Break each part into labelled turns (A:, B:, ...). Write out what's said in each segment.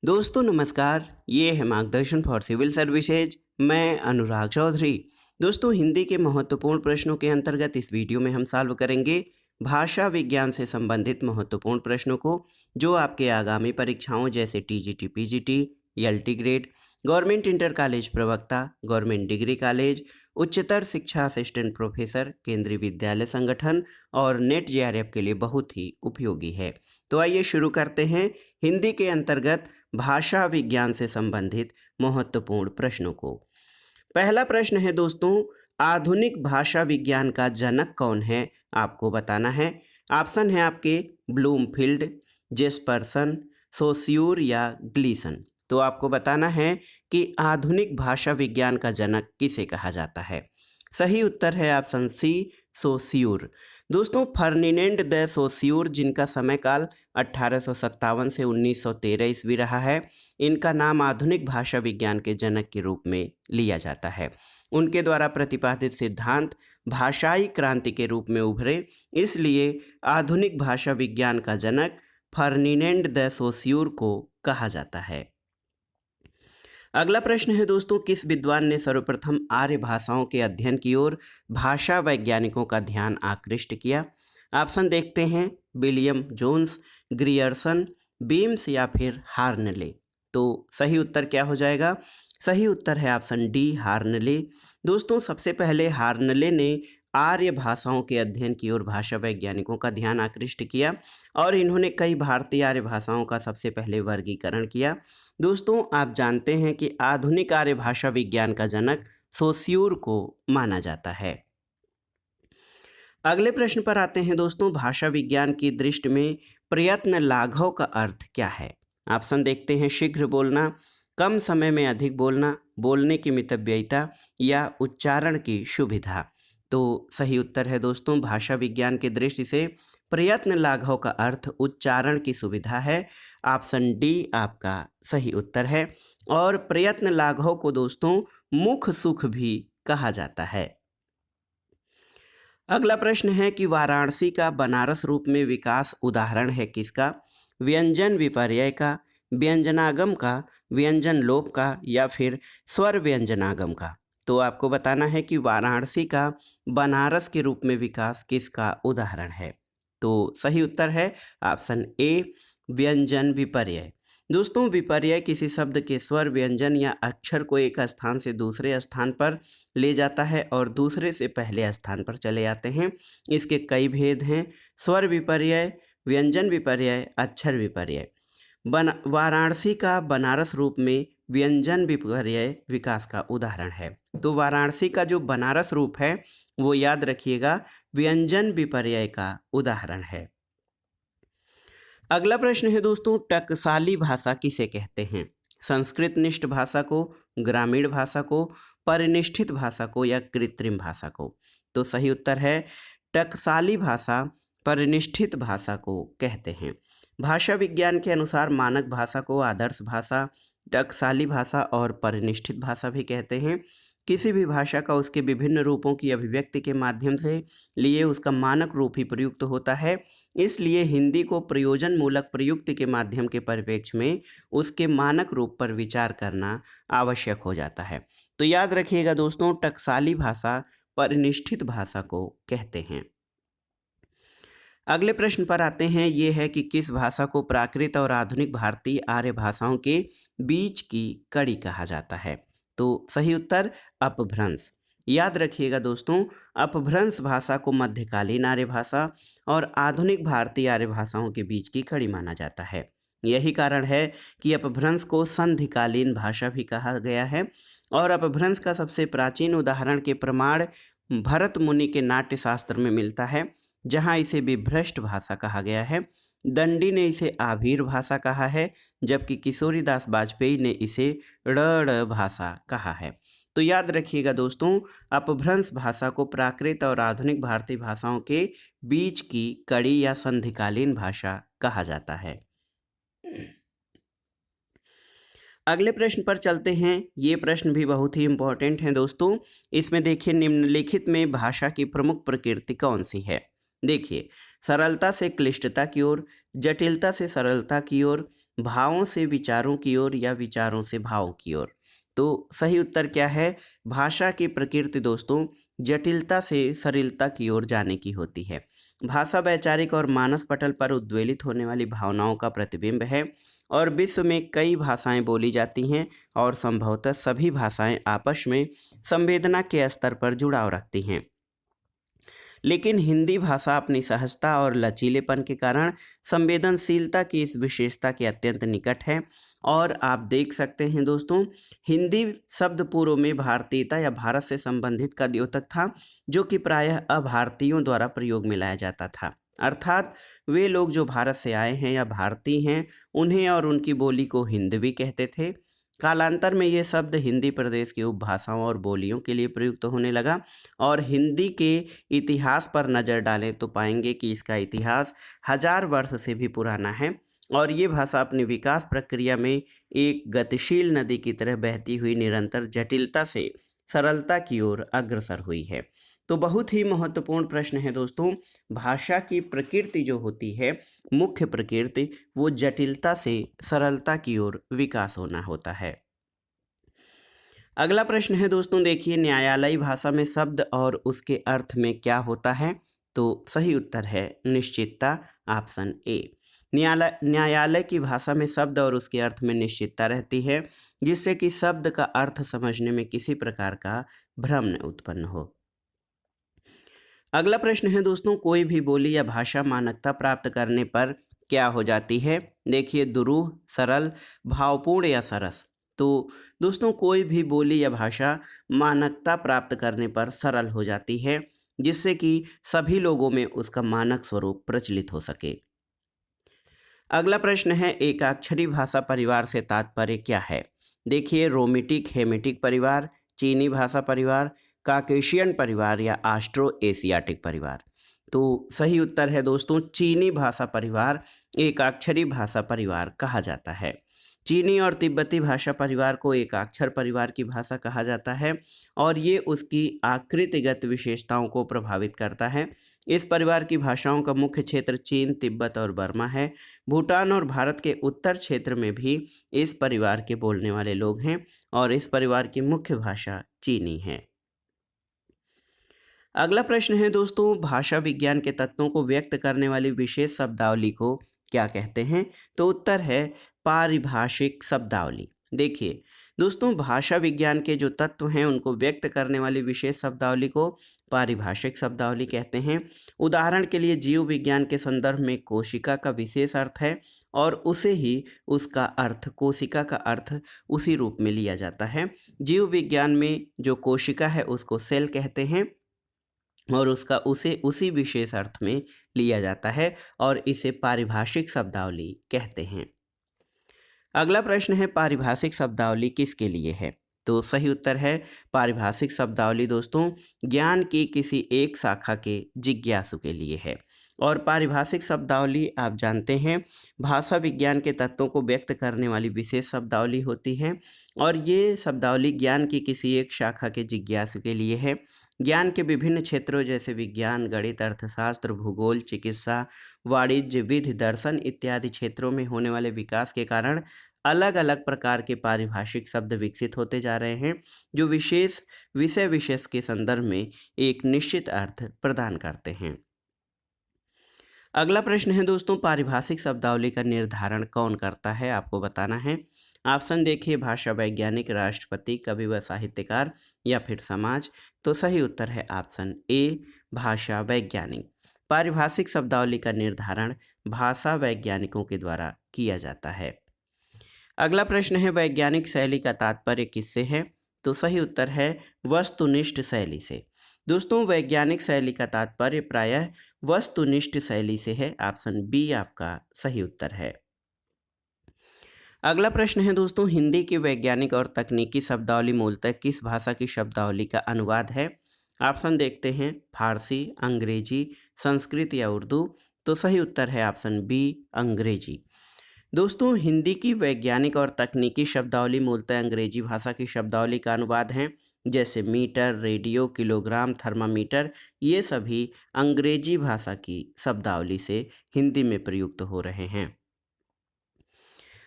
A: दोस्तों नमस्कार। ये है मार्गदर्शन फॉर सिविल सर्विसेज। मैं अनुराग चौधरी। दोस्तों हिंदी के महत्वपूर्ण प्रश्नों के अंतर्गत इस वीडियो में हम सॉल्व करेंगे भाषा विज्ञान से संबंधित महत्वपूर्ण प्रश्नों को, जो आपके आगामी परीक्षाओं जैसे TGT, PGT, LT grade, government inter college प्रवक्ता, गवर्नमेंट डिग्री कॉलेज, उच्चतर शिक्षा असिस्टेंट प्रोफेसर, केंद्रीय विद्यालय संगठन और नेट जेआरएफ के लिए बहुत ही उपयोगी है। तो आइए शुरू करते हैं हिंदी के अंतर्गत भाषा विज्ञान से संबंधित महत्वपूर्ण प्रश्नों को। पहला प्रश्न है दोस्तों, आधुनिक भाषा विज्ञान का जनक कौन है? आपको बताना है। ऑप्शन है आपके ब्लूमफील्ड, जेस्पर्सन, सोस्यूर या ग्लीसन। तो आपको बताना है कि आधुनिक भाषा विज्ञान का जनक किसे कहा जाता है। सही उत्तर है ऑप्शन सी, सोस्यूर। दोस्तों फर्डिनेंड द सोस्यूर, जिनका समय काल 1857 से 1913 ईस्वी रहा है, इनका नाम आधुनिक भाषा विज्ञान के जनक के रूप में लिया जाता है। उनके द्वारा प्रतिपादित सिद्धांत भाषाई क्रांति के रूप में उभरे, इसलिए आधुनिक भाषा विज्ञान का जनक फर्डिनेंड द सोस्यूर को कहा जाता है। अगला प्रश्न है दोस्तों, किस विद्वान ने सर्वप्रथम आर्य भाषाओं के अध्ययन की ओर भाषा वैज्ञानिकों का ध्यान आकृष्ट किया? ऑप्शन देखते हैं, विलियम जोन्स, ग्रियर्सन, बीम्स या फिर हार्नले। तो सही उत्तर क्या हो जाएगा? सही उत्तर है ऑप्शन डी, हार्नले। दोस्तों सबसे पहले हार्नले ने आर्य भाषाओं के अध्ययन की ओर भाषा वैज्ञानिकों का ध्यान आकृष्ट किया और इन्होंने कई भारतीय आर्य भाषाओं का सबसे पहले वर्गीकरण किया। दोस्तों आप जानते हैं कि आधुनिक आर्य भाषा विज्ञान का जनक सोस्यूर को माना जाता है। अगले प्रश्न पर आते हैं दोस्तों, भाषा विज्ञान की दृष्टि में प्रयत्न लाघव का अर्थ क्या है? ऑप्शन देखते हैं, शीघ्र बोलना, कम समय में अधिक बोलना, बोलने की मितव्ययिता या उच्चारण की सुविधा। तो सही उत्तर है दोस्तों, भाषा विज्ञान की दृष्टि से प्रयत्न लाघव का अर्थ उच्चारण की सुविधा है। ऑप्शन डी आपका सही उत्तर है। और प्रयत्न लाघव को दोस्तों मुख सुख भी कहा जाता है। अगला प्रश्न है कि वाराणसी का बनारस रूप में विकास उदाहरण है किसका? व्यंजन विपर्यय का, व्यंजनागम का, व्यंजन लोप का या फिर स्वर व्यंजनागम का। तो आपको बताना है कि वाराणसी का बनारस के रूप में विकास किसका उदाहरण है। तो सही उत्तर है ऑप्शन ए, व्यंजन विपर्यय। दोस्तों विपर्यय किसी शब्द के स्वर, व्यंजन या अक्षर को एक स्थान से दूसरे स्थान पर ले जाता है और दूसरे से पहले स्थान पर चले जाते हैं। इसके कई भेद हैं, स्वर विपर्यय, व्यंजन विपर्यय, अक्षर विपर्यय। वाराणसी का बनारस रूप में व्यंजन विपर्यय विकास का उदाहरण है। तो वाराणसी का जो बनारस रूप है वो याद रखिएगा व्यंजन विपर्यय का उदाहरण है। अगला प्रश्न है दोस्तों, टकसाली भाषा किसे कहते हैं? संस्कृत निष्ठ भाषा को, ग्रामीण भाषा को, परिनिष्ठित भाषा को या कृत्रिम भाषा को? तो सही उत्तर है टकसाली भाषा परिनिष्ठित भाषा को कहते हैं। भाषा विज्ञान के अनुसार मानक भाषा को आदर्श भाषा, टकसाली भाषा और परिनिष्ठित भाषा भी कहते हैं। किसी भी भाषा का उसके विभिन्न रूपों की अभिव्यक्ति के माध्यम से लिए उसका मानक रूप ही प्रयुक्त होता है, इसलिए हिंदी को प्रयोजन मूलक प्रयुक्ति के माध्यम के परिप्रेक्ष्य में उसके मानक रूप पर विचार करना आवश्यक हो जाता है। तो याद रखिएगा दोस्तों, टकसाली भाषा परिनिष्ठित भाषा को कहते हैं। अगले प्रश्न पर आते हैं, ये है कि किस भाषा को प्राकृत और आधुनिक भारतीय आर्य भाषाओं के बीच की कड़ी कहा जाता है? तो सही उत्तर अपभ्रंश। याद रखिएगा दोस्तों, अपभ्रंश भाषा को मध्यकालीन आर्य भाषा और आधुनिक भारतीय आर्य भाषाओं के बीच की कड़ी माना जाता है। यही कारण है कि अपभ्रंश को संधिकालीन भाषा भी कहा गया है। और अपभ्रंश का सबसे प्राचीन उदाहरण के प्रमाण भरत मुनि के नाट्य शास्त्र में मिलता है, जहाँ इसे विभ्रष्ट भाषा कहा गया है। दंडी ने इसे आभीर भाषा कहा है, जबकि किशोरीदास वाजपेयी ने इसे ड़ भाषा कहा है। तो याद रखिएगा दोस्तों, अपभ्रंश भाषा को प्राकृत और आधुनिक भारतीय भाषाओं के बीच की कड़ी या संधिकालीन भाषा कहा जाता है। अगले प्रश्न पर चलते हैं। ये प्रश्न भी बहुत ही इम्पोर्टेंट हैं दोस्तों। इसमें देखिए, निम्नलिखित में भाषा की प्रमुख प्रकृति कौन सी है? देखिए, सरलता से क्लिष्टता की ओर, जटिलता से सरलता की ओर, भावों से विचारों की ओर या विचारों से भावों की ओर? तो सही उत्तर क्या है? भाषा की प्रकृति दोस्तों जटिलता से सरलता की ओर जाने की होती है। भाषा वैचारिक और मानस पटल पर उद्वेलित होने वाली भावनाओं का प्रतिबिंब है और विश्व में कई भाषाएं बोली जाती हैं और संभवतः सभी भाषाएं आपस में संवेदना के स्तर पर जुड़ाव रखती हैं। लेकिन हिंदी भाषा अपनी सहजता और लचीलेपन के कारण संवेदनशीलता की इस विशेषता के अत्यंत निकट है। और आप देख सकते हैं दोस्तों, हिंदी शब्द पूर्व में भारतीयता या भारत से संबंधित का द्योतक था, जो कि प्रायः अभारतीयों द्वारा प्रयोग में लाया जाता था। अर्थात वे लोग जो भारत से आए हैं या भारतीय हैं, उन्हें और उनकी बोली को हिंदवी कहते थे। कालांतर में ये शब्द हिंदी प्रदेश की उपभाषाओं और बोलियों के लिए प्रयुक्त होने लगा। और हिंदी के इतिहास पर नज़र डालें तो पाएंगे कि इसका इतिहास हजार वर्ष से भी पुराना है और ये भाषा अपनी विकास प्रक्रिया में एक गतिशील नदी की तरह बहती हुई निरंतर जटिलता से सरलता की ओर अग्रसर हुई है। तो बहुत ही महत्वपूर्ण प्रश्न है दोस्तों, भाषा की प्रकृति जो होती है, मुख्य प्रकृति, वो जटिलता से सरलता की ओर विकास होना होता है। अगला प्रश्न है दोस्तों, देखिए न्यायालयी भाषा में शब्द और उसके अर्थ में क्या होता है? तो सही उत्तर है निश्चितता, ऑप्शन ए। न्यायालय की भाषा में शब्द और उसके अर्थ में निश्चितता रहती है, जिससे कि शब्द का अर्थ समझने में किसी प्रकार का भ्रम न उत्पन्न हो। अगला प्रश्न है दोस्तों, कोई भी बोली या भाषा मानकता प्राप्त करने पर क्या हो जाती है? देखिए दुरूह, सरल, भावपूर्ण या सरस। तो दोस्तों कोई भी बोली या भाषा मानकता प्राप्त करने पर सरल हो जाती है, जिससे कि सभी लोगों में उसका मानक स्वरूप प्रचलित हो सके। अगला प्रश्न है, एकाक्षरी भाषा परिवार से तात्पर्य क्या है? देखिए रोमिटिक हेमिटिक परिवार, चीनी भाषा परिवार, काकेशियन परिवार या आस्ट्रो एशियाटिक परिवार। तो सही उत्तर है दोस्तों चीनी भाषा परिवार एकाक्षरी भाषा परिवार कहा जाता है। चीनी और तिब्बती भाषा परिवार को एकाक्षर परिवार की भाषा कहा जाता है और ये उसकी आकृतिगत विशेषताओं को प्रभावित करता है। इस परिवार की भाषाओं का मुख्य क्षेत्र चीन, तिब्बत और बर्मा है। भूटान और भारत के उत्तर क्षेत्र में भी इस परिवार के बोलने वाले लोग हैं और इस परिवार की मुख्य भाषा चीनी है। अगला प्रश्न है दोस्तों, भाषा विज्ञान के तत्वों को व्यक्त करने वाली विशेष शब्दावली को क्या कहते हैं? तो उत्तर है पारिभाषिक शब्दावली। देखिए दोस्तों, भाषा विज्ञान के जो तत्व हैं उनको व्यक्त करने वाली विशेष शब्दावली को पारिभाषिक शब्दावली कहते हैं। उदाहरण के लिए जीव विज्ञान के संदर्भ में कोशिका का विशेष अर्थ है और उसे ही उसका अर्थ, कोशिका का अर्थ उसी रूप में लिया जाता है। जीव विज्ञान में जो कोशिका है उसको सेल कहते हैं और उसका उसी विशेष अर्थ में लिया जाता है और इसे पारिभाषिक शब्दावली कहते हैं। अगला प्रश्न है, पारिभाषिक शब्दावली किसके लिए है? तो सही उत्तर है पारिभाषिक शब्दावली दोस्तों ज्ञान की किसी एक शाखा के जिज्ञासु के लिए है। और पारिभाषिक शब्दावली आप जानते हैं भाषा विज्ञान के तत्वों को व्यक्त करने वाली विशेष शब्दावली होती है और ये शब्दावली ज्ञान की किसी एक शाखा के जिज्ञासु के लिए है। ज्ञान के विभिन्न क्षेत्रों जैसे विज्ञान, गणित, अर्थशास्त्र, भूगोल, चिकित्सा, वाणिज्य, विधि, दर्शन इत्यादि क्षेत्रों में होने वाले विकास के कारण अलग अलग प्रकार के पारिभाषिक शब्द विकसित होते जा रहे हैं, जो विशेष विषय विशेष के संदर्भ में एक निश्चित अर्थ प्रदान करते हैं। अगला प्रश्न है दोस्तों, पारिभाषिक शब्दावली का निर्धारण कौन करता है? आपको बताना है। ऑप्शन देखिए, भाषा वैज्ञानिक, राष्ट्रपति, कवि व साहित्यकार या फिर समाज। तो सही उत्तर है ऑप्शन ए, भाषा वैज्ञानिक। पारिभाषिक शब्दावली का निर्धारण भाषा वैज्ञानिकों के द्वारा किया जाता है। अगला प्रश्न है, वैज्ञानिक शैली का तात्पर्य किससे है? तो सही उत्तर है वस्तुनिष्ठ शैली से। दोस्तों वैज्ञानिक शैली का तात्पर्य प्रायः वस्तुनिष्ठ शैली से है। ऑप्शन बी आपका सही उत्तर है। अगला प्रश्न है दोस्तों, हिंदी की वैज्ञानिक और तकनीकी शब्दावली मूलतः किस भाषा की शब्दावली का अनुवाद है? ऑप्शन देखते हैं, फारसी, अंग्रेजी, संस्कृत या उर्दू। तो सही उत्तर है ऑप्शन बी, अंग्रेजी। दोस्तों हिंदी की वैज्ञानिक और तकनीकी शब्दावली मूलतः अंग्रेजी भाषा की शब्दावली का अनुवाद है। जैसे मीटर, रेडियो, किलोग्राम, थर्मामीटर, ये सभी अंग्रेजी भाषा की शब्दावली से हिंदी में प्रयुक्त हो रहे हैं।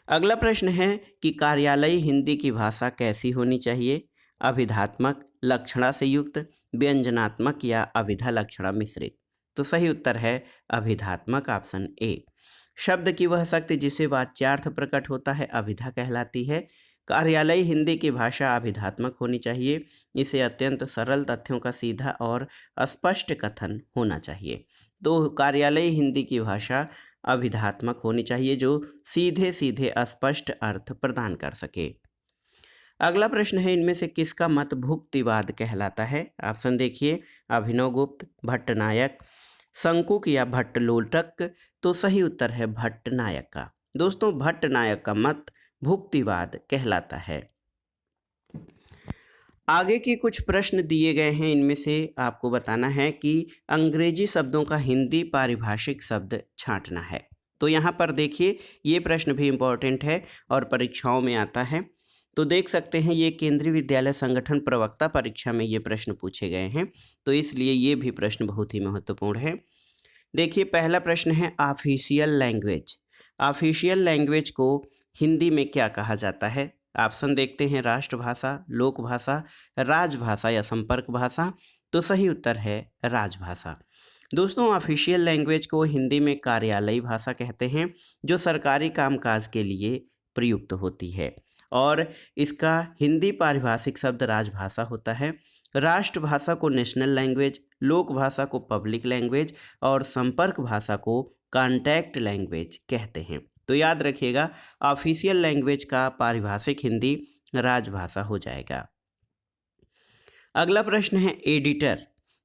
A: अगला प्रश्न है कि कार्यालयी हिंदी की भाषा कैसी होनी चाहिए? अभिधात्मक, लक्षणा से युक्त, व्यंजनात्मक या अभिधा लक्षणा मिश्रित? तो सही उत्तर है अभिधात्मक, ऑप्शन ए। शब्द की वह शक्ति जिससे वाच्यार्थ प्रकट होता है अभिधा कहलाती है। कार्यालयी हिंदी की भाषा अभिधात्मक होनी चाहिए। इसे अत्यंत सरल तथ्यों का सीधा और स्पष्ट कथन होना चाहिए। तो कार्यालयी हिंदी की भाषा अभिधात्मक होनी चाहिए जो सीधे सीधे स्पष्ट अर्थ प्रदान कर सके। अगला प्रश्न है इनमें से किसका मत भुक्तिवाद कहलाता है? ऑप्शन देखिए, अभिनव गुप्त, भट्टनायक, शंकुक या भट्टलोटक? तो सही उत्तर है भट्टनायक का। दोस्तों, भट्टनायक का मत भुक्तिवाद कहलाता है। आगे के कुछ प्रश्न दिए गए हैं, इनमें से आपको बताना है कि अंग्रेजी शब्दों का हिंदी पारिभाषिक शब्द छांटना है। तो यहाँ पर देखिए, ये प्रश्न भी इम्पोर्टेंट है और परीक्षाओं में आता है। तो देख सकते हैं ये केंद्रीय विद्यालय संगठन प्रवक्ता परीक्षा में ये प्रश्न पूछे गए हैं, तो इसलिए ये भी प्रश्न बहुत ही महत्वपूर्ण है। देखिए, पहला प्रश्न है ऑफिशियल लैंग्वेज। ऑफिशियल लैंग्वेज को हिंदी में क्या कहा जाता है? ऑप्शन देखते हैं, राष्ट्रभाषा, लोकभाषा, राजभाषा या संपर्क भाषा? तो सही उत्तर है राजभाषा। दोस्तों, ऑफिशियल लैंग्वेज को हिंदी में कार्यालयी भाषा कहते हैं जो सरकारी कामकाज के लिए प्रयुक्त होती है, और इसका हिंदी पारिभाषिक शब्द राजभाषा होता है। राष्ट्रभाषा को नेशनल लैंग्वेज, लोक भाषा को पब्लिक लैंग्वेज और संपर्क भाषा को कॉन्टैक्ट लैंग्वेज कहते हैं। तो याद रखिएगा, ऑफिशियल लैंग्वेज का पारिभाषिक हिंदी राजभाषा हो जाएगा। अगला प्रश्न है एडिटर।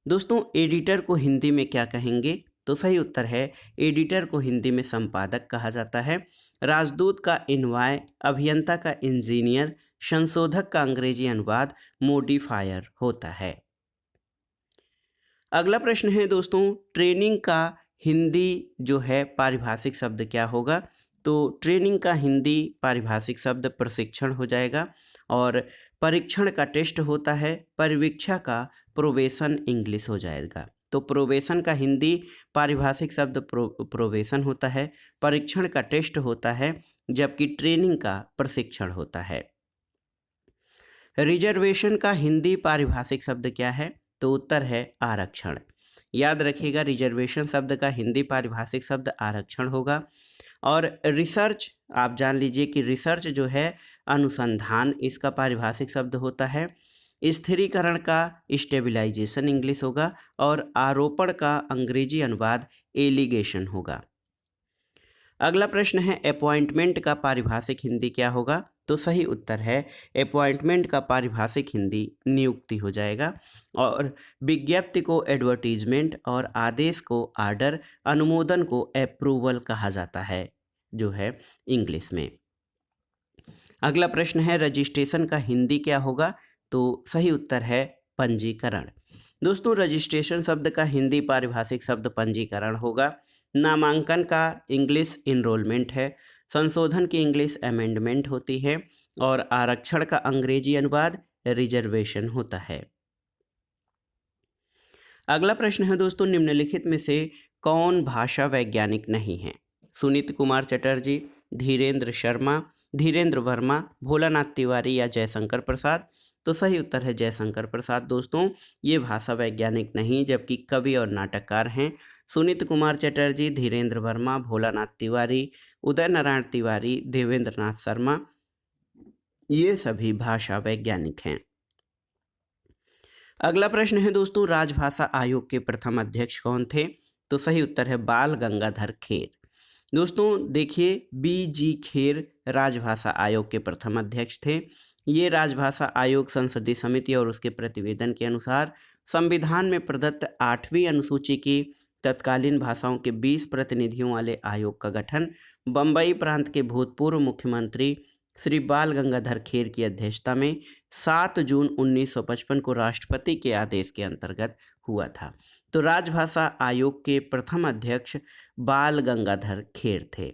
A: दोस्तों, एडिटर को हिंदी में क्या कहेंगे? तो सही उत्तर है एडिटर को हिंदी में संपादक कहा जाता है। राजदूत का इनवाय, अभियंता का इंजीनियर, संशोधक का अंग्रेजी अनुवाद मोडिफायर होता है। अगला प्रश्न है दोस्तों, ट्रेनिंग का हिंदी जो है पारिभाषिक शब्द क्या होगा? तो ट्रेनिंग का हिंदी पारिभाषिक शब्द प्रशिक्षण हो जाएगा, और परीक्षण का टेस्ट होता है, परिवीक्षा का प्रोबेशन इंग्लिश हो जाएगा। तो प्रोबेशन का हिंदी पारिभाषिक शब्द प्रोबेशन होता है, परीक्षण का टेस्ट होता है, जबकि ट्रेनिंग का प्रशिक्षण होता है। रिजर्वेशन का हिंदी पारिभाषिक शब्द क्या है? तो उत्तर है आरक्षण। याद रखिएगा, रिजर्वेशन शब्द का हिंदी पारिभाषिक शब्द आरक्षण होगा। और रिसर्च, आप जान लीजिए कि रिसर्च जो है अनुसंधान, इसका पारिभाषिक शब्द होता है। स्थिरीकरण का स्टेबलाइजेशन इंग्लिश होगा, और आरोपण का अंग्रेजी अनुवाद एलिगेशन होगा। अगला प्रश्न है अपॉइंटमेंट का पारिभाषिक हिंदी क्या होगा? तो सही उत्तर है अपॉइंटमेंट का पारिभाषिक हिंदी नियुक्ति हो जाएगा, और विज्ञप्ति को एडवर्टीजमेंट और आदेश को आर्डर, अनुमोदन को अप्रूवल कहा जाता है जो है इंग्लिश में। अगला प्रश्न है रजिस्ट्रेशन का हिंदी क्या होगा? तो सही उत्तर है पंजीकरण। दोस्तों, रजिस्ट्रेशन शब्द का हिंदी पारिभाषिक शब्द पंजीकरण होगा। नामांकन का इंग्लिश इनरोलमेंट है, संशोधन की इंग्लिश अमेंडमेंट होती है, और आरक्षण का अंग्रेजी अनुवाद रिजर्वेशन होता है। अगला प्रश्न है दोस्तों, निम्नलिखित में से कौन भाषा वैज्ञानिक नहीं है? सुनीत कुमार चटर्जी, धीरेन्द्र शर्मा, धीरेन्द्र वर्मा, भोलानाथ तिवारी या जयशंकर प्रसाद? तो सही उत्तर है जयशंकर प्रसाद। दोस्तों, ये भाषा वैज्ञानिक नहीं जबकि कवि और नाटककार हैं। सुनीत कुमार चटर्जी, धीरेन्द्र वर्मा, भोलानाथ तिवारी, उदय नारायण तिवारी, देवेंद्र नाथ शर्मा, ये सभी भाषा वैज्ञानिक हैं। अगला प्रश्न है दोस्तों, राजभाषा आयोग के प्रथम अध्यक्ष कौन थे? तो सही उत्तर है बाल गंगाधर खेर। दोस्तों देखिए, बी.जी. खेर राजभाषा आयोग के प्रथम अध्यक्ष थे। ये राजभाषा आयोग संसदीय समिति और उसके प्रतिवेदन के अनुसार संविधान में प्रदत्त 8वीं अनुसूची की तत्कालीन भाषाओं के 20 प्रतिनिधियों वाले आयोग का गठन बम्बई प्रांत के भूतपूर्व मुख्यमंत्री श्री बाल गंगाधर खेर की अध्यक्षता में 7 जून 1955 को राष्ट्रपति के आदेश के अंतर्गत हुआ था। तो राजभाषा आयोग के प्रथम अध्यक्ष बाल गंगाधर खेर थे।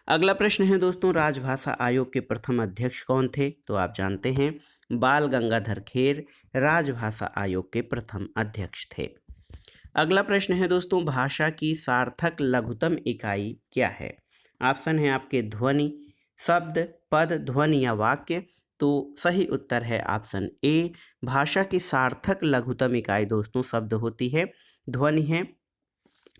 A: अगला प्रश्न है दोस्तों, राजभाषा आयोग के प्रथम अध्यक्ष कौन थे? तो आप जानते हैं बाल गंगाधर खेर राजभाषा आयोग के प्रथम अध्यक्ष थे। अगला प्रश्न है दोस्तों, भाषा की सार्थक लघुतम इकाई क्या है? ऑप्शन है आपके ध्वनि, शब्द, पद, ध्वनि या वाक्य। तो सही उत्तर है ऑप्शन ए। भाषा की सार्थक लघुत्तम इकाई दोस्तों शब्द होती है, ध्वनि है।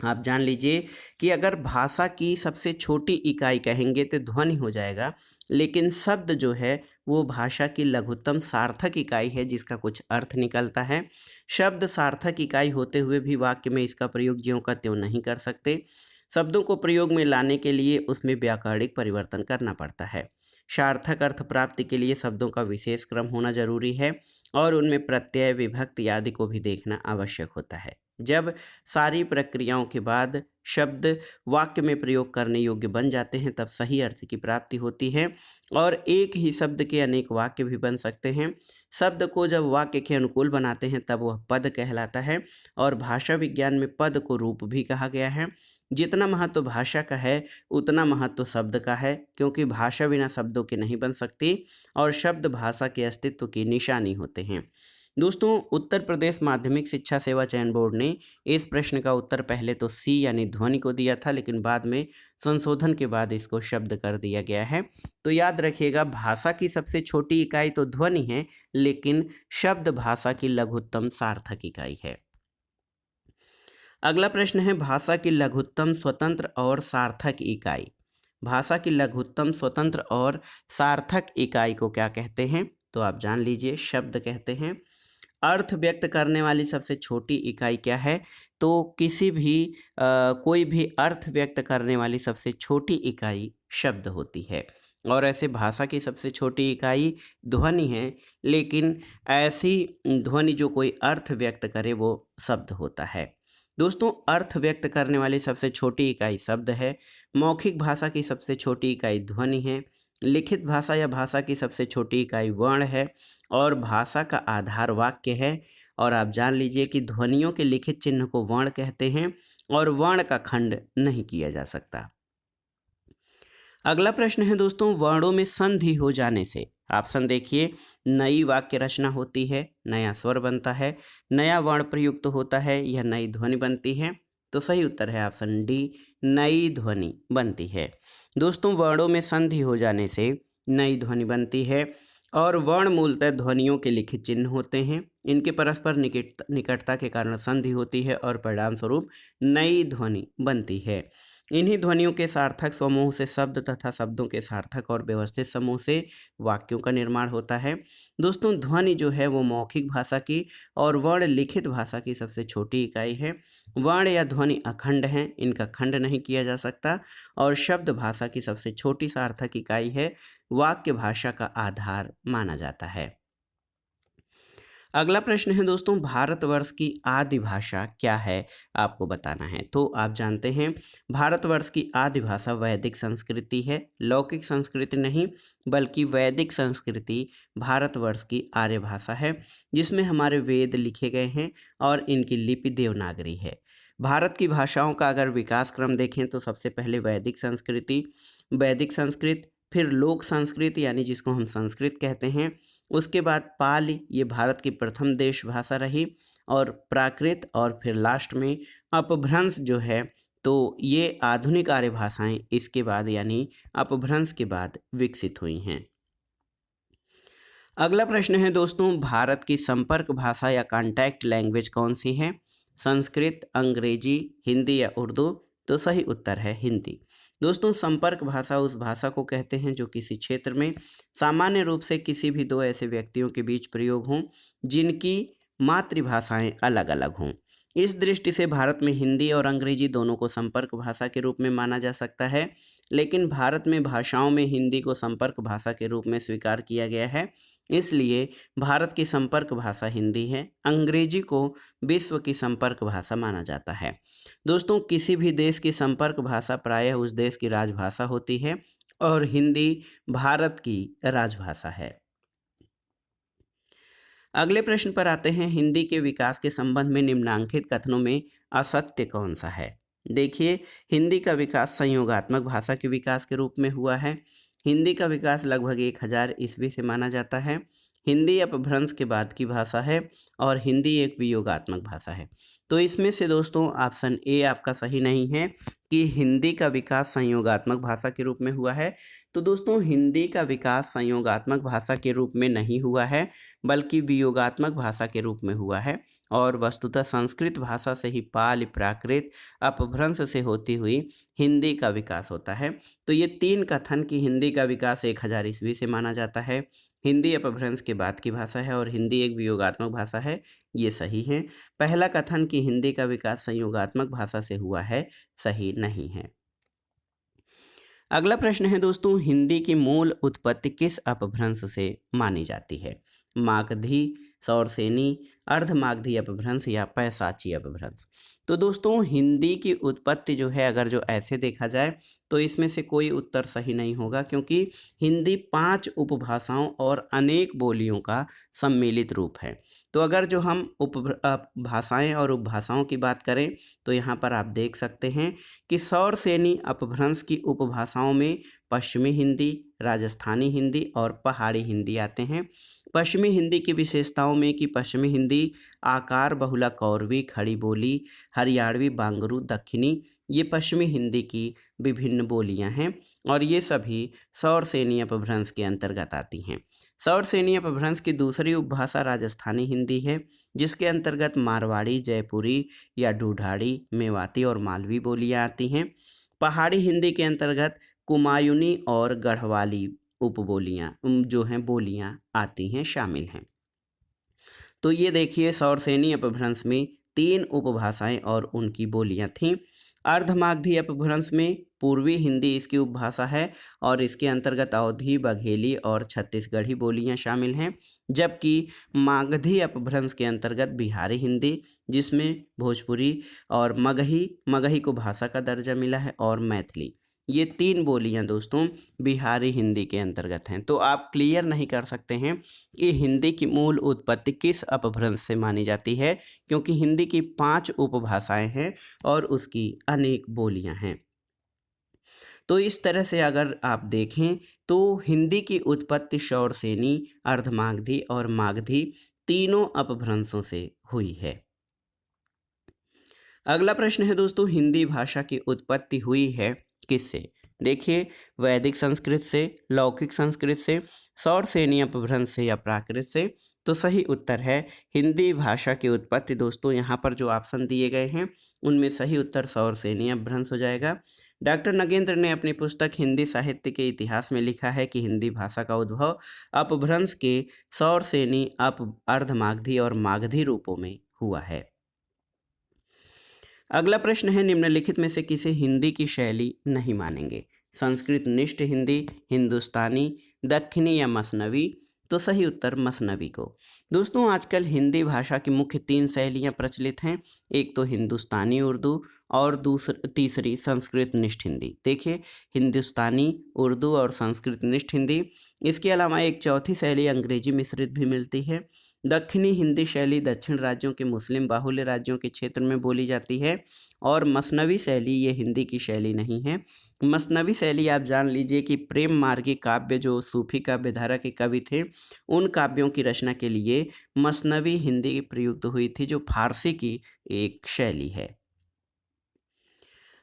A: आप जान लीजिए कि अगर भाषा की सबसे छोटी इकाई कहेंगे तो ध्वनि हो जाएगा, लेकिन शब्द जो है वो भाषा की लघुत्तम सार्थक इकाई है जिसका कुछ अर्थ निकलता है। शब्द सार्थक इकाई होते हुए भी वाक्य में इसका प्रयोग ज्यों का त्यों नहीं कर सकते। शब्दों को प्रयोग में लाने के लिए उसमें व्याकरणिक परिवर्तन करना पड़ता है। सार्थक अर्थ प्राप्ति के लिए शब्दों का विशेष क्रम होना जरूरी है और उनमें प्रत्यय, विभक्ति आदि को भी देखना आवश्यक होता है। जब सारी प्रक्रियाओं के बाद शब्द वाक्य में प्रयोग करने योग्य बन जाते हैं तब सही अर्थ की प्राप्ति होती है और एक ही शब्द के अनेक वाक्य भी बन सकते हैं। शब्द को जब वाक्य के अनुकूल बनाते हैं तब वह पद कहलाता है और भाषा विज्ञान में पद को रूप भी कहा गया है। जितना महत्व भाषा का है उतना महत्व शब्द का है, क्योंकि भाषा बिना शब्दों के नहीं बन सकती और शब्द भाषा के अस्तित्व की निशानी होते हैं। दोस्तों, उत्तर प्रदेश माध्यमिक शिक्षा सेवा चयन बोर्ड ने इस प्रश्न का उत्तर पहले तो सी यानी ध्वनि को दिया था, लेकिन बाद में संशोधन के बाद इसको शब्द कर दिया गया है। तो याद रखिएगा, भाषा की सबसे छोटी इकाई तो ध्वनि है, लेकिन शब्द भाषा की लघुत्तम सार्थक इकाई है। अगला प्रश्न है, भाषा की लघुत्तम स्वतंत्र और सार्थक इकाई। भाषा की लघुत्तम स्वतंत्र और सार्थक इकाई को क्या कहते हैं? तो आप जान लीजिए, शब्द कहते हैं। अर्थ व्यक्त करने वाली सबसे छोटी इकाई क्या है? तो कोई भी अर्थ व्यक्त करने वाली सबसे छोटी इकाई शब्द होती है और ऐसे भाषा की सबसे छोटी इकाई ध्वनि है, लेकिन ऐसी ध्वनि जो कोई अर्थ व्यक्त करे वो शब्द होता है। दोस्तों, अर्थ व्यक्त करने वाली सबसे छोटी इकाई शब्द है। मौखिक भाषा की सबसे छोटी इकाई ध्वनि है। लिखित भाषा या भाषा की सबसे छोटी इकाई वर्ण है और भाषा का आधार वाक्य है। और आप जान लीजिए कि ध्वनियों के लिखित चिन्ह को वर्ण कहते हैं और वर्ण का खंड नहीं किया जा सकता। अगला प्रश्न है दोस्तों, वर्णों में संधि हो जाने से, ऑप्शन देखिए, नई वाक्य रचना होती है, नया स्वर बनता है, नया वर्ण प्रयुक्त होता है या नई ध्वनि बनती है। तो सही उत्तर है ऑप्शन डी, नई ध्वनि बनती है। दोस्तों, वर्णों में संधि हो जाने से नई ध्वनि बनती है और वर्ण मूलतः ध्वनियों के लिखित चिन्ह होते हैं। इनके परस्पर निकटता के कारण संधि होती है और परिणाम स्वरूप नई ध्वनि बनती है। इन्हीं ध्वनियों के सार्थक समूह से शब्द तथा शब्दों के सार्थक और व्यवस्थित समूह से वाक्यों का निर्माण होता है। दोस्तों, ध्वनि जो है वो मौखिक भाषा की और वर्ण लिखित भाषा की सबसे छोटी इकाई है। वर्ण या ध्वनि अखंड हैं, इनका खंड नहीं किया जा सकता और शब्द भाषा की सबसे छोटी सार्थक इकाई है। वाक्य भाषा का आधार माना जाता है। अगला प्रश्न है दोस्तों, भारतवर्ष की आदि भाषा क्या है, आपको बताना है। तो आप जानते हैं, भारतवर्ष की आदि भाषा वैदिक संस्कृति है, लौकिक संस्कृति नहीं बल्कि वैदिक संस्कृति भारतवर्ष की आर्य भाषा है, जिसमें हमारे वेद लिखे गए हैं और इनकी लिपि देवनागरी है। भारत की भाषाओं का अगर विकास क्रम देखें तो सबसे पहले वैदिक संस्कृति, वैदिक संस्कृत, फिर लोक संस्कृत यानी जिसको हम संस्कृत कहते हैं, उसके बाद पाली, ये भारत की प्रथम देश भाषा रही, और प्राकृत, और फिर लास्ट में अपभ्रंश जो है, तो ये आधुनिक आर्य भाषाएं इसके बाद यानी अपभ्रंश के बाद विकसित हुई हैं। अगला प्रश्न है दोस्तों, भारत की संपर्क भाषा या कॉन्टैक्ट लैंग्वेज कौन सी है? संस्कृत, अंग्रेजी, हिंदी या उर्दू? तो सही उत्तर है हिंदी। दोस्तों, संपर्क भाषा उस भाषा को कहते हैं जो किसी क्षेत्र में सामान्य रूप से किसी भी दो ऐसे व्यक्तियों के बीच प्रयोग हों जिनकी मातृभाषाएं अलग अलग हों। इस दृष्टि से भारत में हिंदी और अंग्रेजी दोनों को संपर्क भाषा के रूप में माना जा सकता है, लेकिन भारत में भाषाओं में हिंदी को संपर्क भाषा के रूप में स्वीकार किया गया है, इसलिए भारत की संपर्क भाषा हिंदी है। अंग्रेजी को विश्व की संपर्क भाषा माना जाता है। दोस्तों, किसी भी देश की संपर्क भाषा प्रायः उस देश की राजभाषा होती है और हिंदी भारत की राजभाषा है। अगले प्रश्न पर आते हैं, हिंदी के विकास के संबंध में निम्नांकित कथनों में असत्य कौन सा है? देखिए, हिंदी का विकास संयोगात्मक भाषा के विकास के रूप में हुआ है। हिंदी का विकास लगभग 1000 ईस्वी से माना जाता है। हिंदी अपभ्रंश के बाद की भाषा है और हिंदी एक वियोगात्मक भाषा है। तो इसमें से दोस्तों ऑप्शन ए आपका सही नहीं है, कि हिंदी का विकास संयोगात्मक भाषा के रूप में हुआ है। तो दोस्तों हिंदी का विकास संयोगात्मक भाषा के रूप में नहीं हुआ है, बल्कि वियोगात्मक भाषा के रूप में हुआ है। और वस्तुतः संस्कृत भाषा से ही पाली, प्राकृत, अपभ्रंश से होती हुई हिंदी का विकास होता है। तो ये 3 कथन कि हिंदी का विकास 1000 ईस्वी से माना जाता है, हिंदी अपभ्रंश के बाद की भाषा है और हिंदी एक वियोगात्मक भाषा है, ये सही है। पहला कथन कि हिंदी का विकास संयोगात्मक भाषा से हुआ है, सही नहीं है। अगला प्रश्न है दोस्तों, हिंदी की मूल उत्पत्ति किस अपभ्रंश से मानी जाती है? मागधी, सौरसेनी, अर्धमागधी अपभ्रंश या पैशाची अपभ्रंश? तो दोस्तों हिंदी की उत्पत्ति जो है, अगर जो ऐसे देखा जाए तो इसमें से कोई उत्तर सही नहीं होगा, क्योंकि हिंदी 5 उपभाषाओं और अनेक बोलियों का सम्मिलित रूप है। तो अगर जो हम भाषाएं और उपभाषाओं की बात करें तो यहाँ पर आप देख सकते हैं कि सौरसेनी अपभ्रंश की उपभाषाओं में पश्चिमी हिंदी, राजस्थानी हिंदी और पहाड़ी हिंदी आते हैं। पश्चिमी हिंदी की विशेषताओं में कि पश्चिमी हिंदी आकार बहुला कौरवी, खड़ी बोली, हरियाणवी, बांगरू, दक्षिणी, ये पश्चिमी हिंदी की विभिन्न बोलियां हैं और ये सभी सौरसेनी अपभ्रंश के अंतर्गत आती हैं। सौरसेनी अपभ्रंश की दूसरी उपभाषा राजस्थानी हिंदी है, जिसके अंतर्गत मारवाड़ी, जयपुरी या ढूढ़ाड़ी, मेवाती और मालवी बोलियां आती हैं। पहाड़ी हिंदी के अंतर्गत कुमायूनी और गढ़वाली उपबोलियां जो हैं बोलियां आती हैं, शामिल हैं। तो ये देखिए सौरसेनी अपभ्रंश में 3 उपभाषाएं और उनकी बोलियां थीं। अर्धमागधी अपभ्रंश में पूर्वी हिंदी इसकी उपभाषा है और इसके अंतर्गत अवधी, बघेली और छत्तीसगढ़ी बोलियां शामिल हैं। जबकि मागधी अपभ्रंश के अंतर्गत बिहारी हिंदी, जिसमें भोजपुरी और मगही को भाषा का दर्जा मिला है, और मैथिली, ये 3 बोलियां दोस्तों बिहारी हिंदी के अंतर्गत हैं। तो आप क्लियर नहीं कर सकते हैं कि हिंदी की मूल उत्पत्ति किस अपभ्रंश से मानी जाती है, क्योंकि हिंदी की 5 उपभाषाएं हैं और उसकी अनेक बोलियां हैं। तो इस तरह से अगर आप देखें तो हिंदी की उत्पत्ति सौरसेनी, अर्धमागधी और मागधी तीनों अपभ्रंशों से हुई है। अगला प्रश्न है दोस्तों, हिंदी भाषा की उत्पत्ति हुई है किससे? देखिए, वैदिक संस्कृत से, लौकिक संस्कृत से, सौरसेनी अपभ्रंश से या प्राकृत से? तो सही उत्तर है हिंदी भाषा की उत्पत्ति दोस्तों, यहाँ पर जो ऑप्शन दिए गए हैं उनमें सही उत्तर सौरसेनी अपभ्रंश हो जाएगा। डॉक्टर नगेंद्र ने अपनी पुस्तक हिंदी साहित्य के इतिहास में लिखा है कि हिंदी भाषा का उद्भव अपभ्रंश के सौरसेनी, अर्धमागधी और मागधी रूपों में हुआ है। अगला प्रश्न है, निम्नलिखित में से किसे हिंदी की शैली नहीं मानेंगे? संस्कृत निष्ठ हिंदी, हिंदुस्तानी, दक्षिणी या मसनवी? तो सही उत्तर मसनवी को। दोस्तों आजकल हिंदी भाषा की मुख्य 3 शैलियाँ प्रचलित हैं, एक तो हिंदुस्तानी उर्दू और तीसरी संस्कृत निष्ठ हिंदी। देखिए, हिंदुस्तानी उर्दू और संस्कृत निष्ठ हिंदी, इसके अलावा एक चौथी शैली अंग्रेजी मिश्रित भी मिलती है। दक्षिणी हिंदी शैली दक्षिण राज्यों के मुस्लिम बाहुल्य राज्यों के क्षेत्र में बोली जाती है। और मसनवी शैली ये हिंदी की शैली नहीं है। मसनवी शैली आप जान लीजिए कि प्रेम मार्गी काव्य, जो सूफी काव्यधारा के कवि थे, उन काव्यों की रचना के लिए मसनवी हिंदी प्रयुक्त हुई थी, जो फारसी की एक शैली है।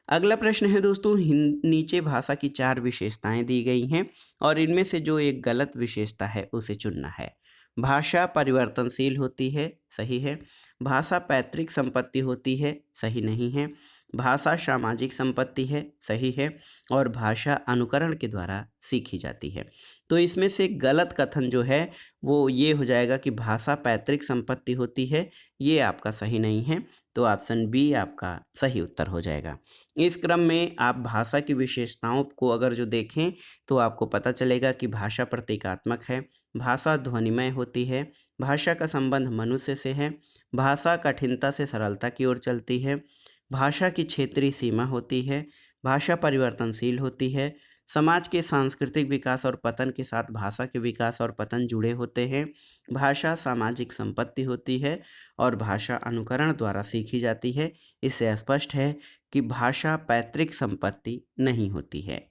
A: अगला प्रश्न है दोस्तों, नीचे भाषा की 4 विशेषताएं दी गई हैं और इनमें से जो एक गलत विशेषता है उसे चुनना है। भाषा परिवर्तनशील होती है, सही है। भाषा पैतृक संपत्ति होती है, सही नहीं है। भाषा सामाजिक संपत्ति है, सही है। और भाषा अनुकरण के द्वारा सीखी जाती है। तो इसमें से गलत कथन जो है वो ये हो जाएगा कि भाषा पैतृक संपत्ति होती है, ये आपका सही नहीं है। तो ऑप्शन बी आपका सही उत्तर हो जाएगा। इस क्रम में आप भाषा की विशेषताओं को अगर जो देखें तो आपको पता चलेगा कि भाषा प्रतीकात्मक है, भाषा ध्वनिमय होती है, भाषा का संबंध मनुष्य से है, भाषा कठिनता से सरलता की ओर चलती है, भाषा की क्षेत्रीय सीमा होती है, भाषा परिवर्तनशील होती है, समाज के सांस्कृतिक विकास और पतन के साथ भाषा के विकास और पतन जुड़े होते हैं, भाषा सामाजिक संपत्ति होती है और भाषा अनुकरण द्वारा सीखी जाती है। इससे स्पष्ट है कि भाषा पैतृक संपत्ति नहीं होती है।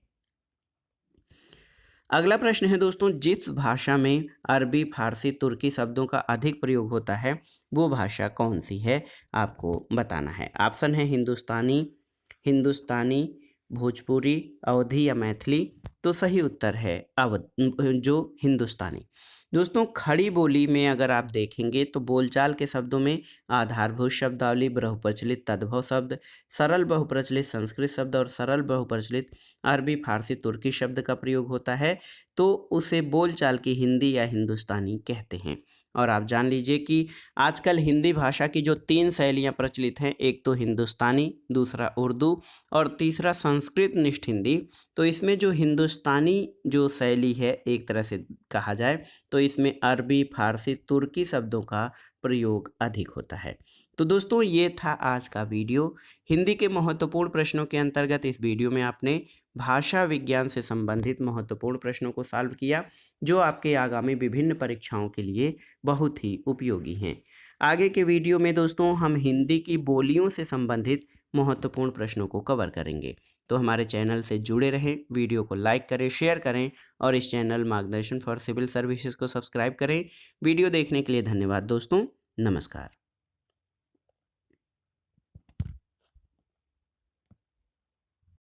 A: अगला प्रश्न है दोस्तों, जिस भाषा में अरबी, फारसी, तुर्की शब्दों का अधिक प्रयोग होता है वो भाषा कौन सी है, आपको बताना है। ऑप्शन है हिंदुस्तानी, हिंदुस्तानी, भोजपुरी, अवधी या मैथिली? तो सही उत्तर है जो हिंदुस्तानी। दोस्तों खड़ी बोली में अगर आप देखेंगे तो बोलचाल के शब्दों में आधारभूत शब्दावली, बहुप्रचलित तद्भव शब्द, सरल बहुप्रचलित संस्कृत शब्द और सरल बहुप्रचलित अरबी, फारसी, तुर्की शब्द का प्रयोग होता है। तो उसे बोलचाल की हिंदी या हिंदुस्तानी कहते हैं। और आप जान लीजिए कि आजकल हिंदी भाषा की जो 3 शैलियाँ प्रचलित हैं, एक तो हिंदुस्तानी, दूसरा उर्दू और तीसरा संस्कृत निष्ठ हिंदी। तो इसमें जो हिंदुस्तानी जो शैली है एक तरह से कहा जाए तो इसमें अरबी, फारसी, तुर्की शब्दों का प्रयोग अधिक होता है। तो दोस्तों ये था आज का वीडियो। हिंदी के महत्वपूर्ण प्रश्नों के अंतर्गत इस वीडियो में आपने भाषा विज्ञान से संबंधित महत्वपूर्ण प्रश्नों को सॉल्व किया, जो आपके आगामी विभिन्न परीक्षाओं के लिए बहुत ही उपयोगी हैं। आगे के वीडियो में दोस्तों हम हिंदी की बोलियों से संबंधित महत्वपूर्ण प्रश्नों को कवर करेंगे। तो हमारे चैनल से जुड़े रहें, वीडियो को लाइक करें, शेयर करें और इस चैनल मार्गदर्शन फॉर सिविल सर्विसेज को सब्सक्राइब करें। वीडियो देखने के लिए धन्यवाद दोस्तों। नमस्कार।